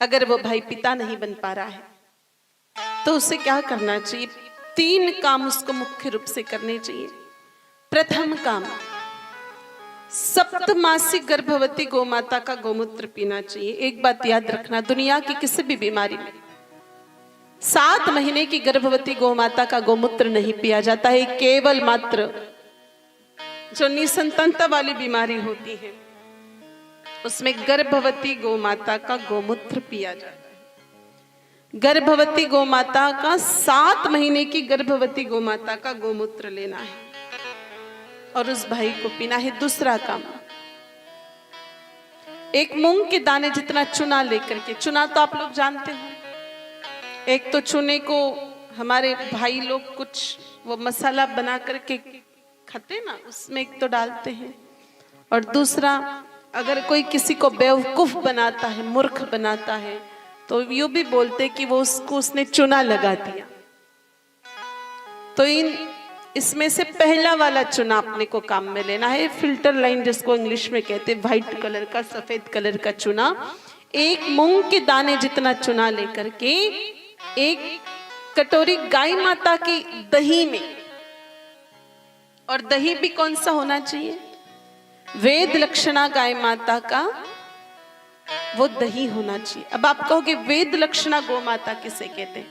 अगर वो भाई पिता नहीं बन पा रहा है तो उसे क्या करना चाहिए? 3 काम उसको मुख्य रूप से करने चाहिए। प्रथम काम, सप्तमासिक गर्भवती गोमाता का गोमूत्र पीना चाहिए। एक बात याद रखना, दुनिया की किसी भी बीमारी में 7 महीने की गर्भवती गोमाता का गोमूत्र नहीं पिया जाता है। केवल मात्र जो निसंतानता वाली बीमारी होती है उसमें गर्भवती गोमाता का गोमूत्र पिया जाता है। गर्भवती गोमाता का 7 महीने की गर्भवती गोमाता का गोमूत्र लेना है और उस भाई को पीना है। दूसरा काम, एक मूंग के दाने जितना चुना लेकर के, चुना तो आप लोग जानते हो, एक तो चुने को हमारे भाई लोग कुछ वो मसाला बना करके खाते ना, उसमें एक तो डालते हैं, और दूसरा अगर कोई किसी को बेवकूफ बनाता है, मूर्ख बनाता है, तो यूं भी बोलते कि वो उसने चुना लगा दिया। तो इसमें से पहला वाला चुना अपने को काम में लेना है, फिल्टर लाइन जिसको इंग्लिश में कहते हैं, व्हाइट कलर का, सफेद कलर का चुना। एक मूंग के दाने जितना चुना लेकर के एक कटोरी गाय माता की दही में, और दही भी कौन सा होना चाहिए? वेद लक्षणा गाय माता का वो दही होना चाहिए। अब आप कहोगे वेद लक्षणा गौ माता किसे कहते हैं?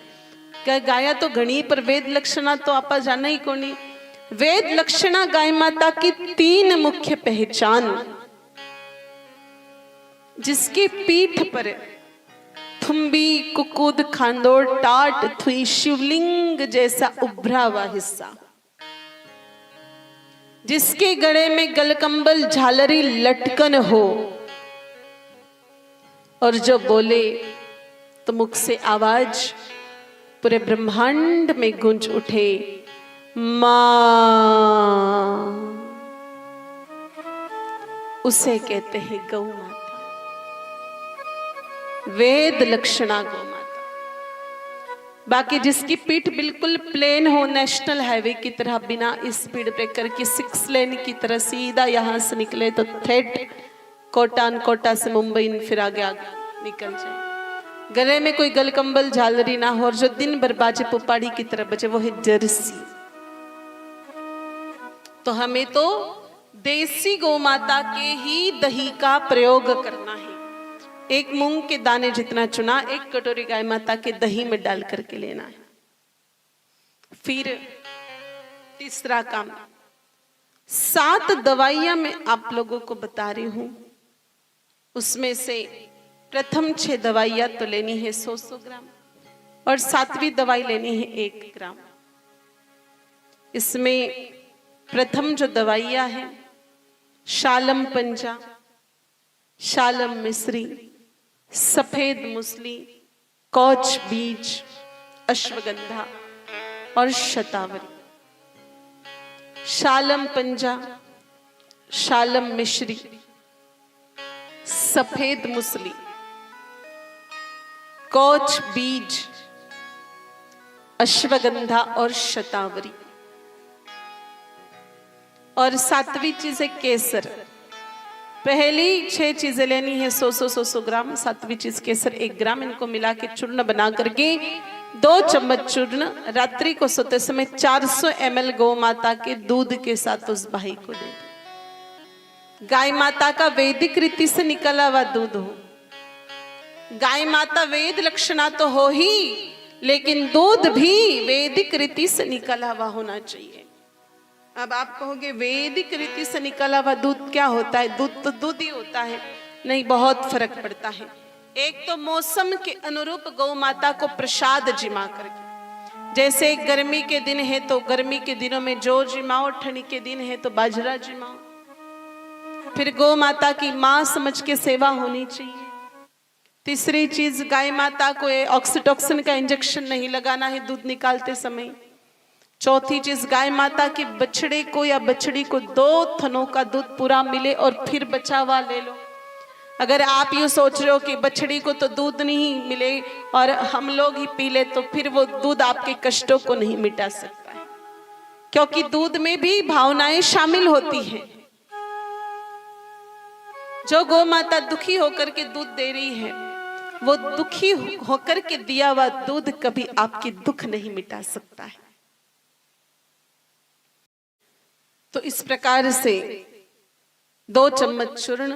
क्या गाया तो घनी, पर वेद लक्षणा तो आपा जाना ही कोनी। वेद लक्षणा गाय माता की 3 मुख्य पहचान, जिसकी पीठ पर थुम्बी, कुकुद, खांदोड़, टाट, थुई, शिवलिंग जैसा उभरा हुआ हिस्सा, जिसके गले में गलकंबल झालरी लटकन हो, और जो बोले तो मुख से आवाज पूरे ब्रह्मांड में गूंज उठे, मां, उसे कहते हैं गौ माता, वेद लक्षणा गौ माता। बाकी जिसकी पीठ बिल्कुल प्लेन हो, नेशनल हाईवे की तरह, बिना स्पीड ब्रेकर की 6 लेन की तरह सीधा यहां से निकले तो थेट कोटा से मुंबई फिर आगे निकल जाए, गले में कोई गलकंबल झालरी ना हो, और जो दिन भर बाजे पुपाड़ी की तरह बजे, वो है जर्सी। तो हमें तो देसी गौ माता के ही दही का प्रयोग करना है। एक मूंग के दाने जितना चुना एक कटोरी गाय माता के दही में डाल करके लेना है। फिर तीसरा काम, 7 दवाइयां मैं आप लोगों को बता रही हूं, उसमें से प्रथम 6 दवाइयां तो लेनी है 100 ग्राम, और 7वीं दवाई लेनी है 1 ग्राम। इसमें प्रथम जो दवाइयां हैं, शालम पंजा, शालम मिश्री, सफेद मुसली, कौच बीज, अश्वगंधा और शतावरी। शालम पंजा, शालम मिश्री, सफेद मुसली, कौच बीज, अश्वगंधा और शतावरी। और 7वीं चीज है केसर। पहली 6 चीजें लेनी है 100 ग्राम, 7वीं चीज केसर 1 ग्राम। इनको मिला के चूर्ण बना करके 2 चम्मच चूर्ण रात्रि को सोते समय 400 ml गौ माता के दूध के साथ उस भाई को दे दे। गाय माता का वैदिक रीति से निकला हुआ दूध हो। गाय माता वेद लक्षणा तो हो ही, लेकिन दूध भी वैदिक रीति से निकला हुआ होना चाहिए। अब आप कहोगे वैदिक रीति से निकला हुआ दूध क्या होता है? दूध तो दूध ही होता है। नहीं, बहुत फर्क पड़ता है। एक तो मौसम के अनुरूप गौ माता को प्रसाद जिमा करके, जैसे गर्मी के दिन है तो गर्मी के दिनों में जौ जिमाओ, ठंडी के दिन है तो बाजरा जिमाओ। फिर गौ माता की मां समझ के सेवा होनी चाहिए। तीसरी चीज, गाय माता को ऑक्सीटोसिन का इंजेक्शन नहीं लगाना है दूध निकालते समय। चौथी चीज, गाय माता के बछड़े को या बछड़ी को 2 थनों का दूध पूरा मिले और फिर बचा हुआ ले लो। अगर आप यूं सोच रहे हो कि बछड़ी को तो दूध नहीं मिले और हम लोग ही पी ले, तो फिर वो दूध आपके कष्टों को नहीं मिटा सकता है, क्योंकि दूध में भी भावनाएं शामिल होती हैं। जो गौ माता दुखी होकर के दूध दे रही है, वो दुखी होकर के दिया हुआ दूध कभी आपकी दुख नहीं मिटा सकता है। तो इस प्रकार से 2 चम्मच चूर्ण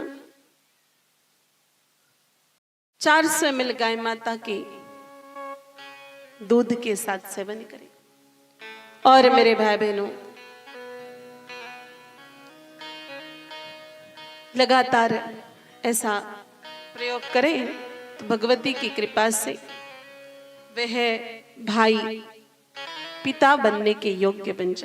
400 ml गाय माता के दूध के साथ सेवन करें। और मेरे भाई बहनों, लगातार ऐसा प्रयोग करें तो भगवती की कृपा से वह भाई पिता बनने के योग्य बन जाता है।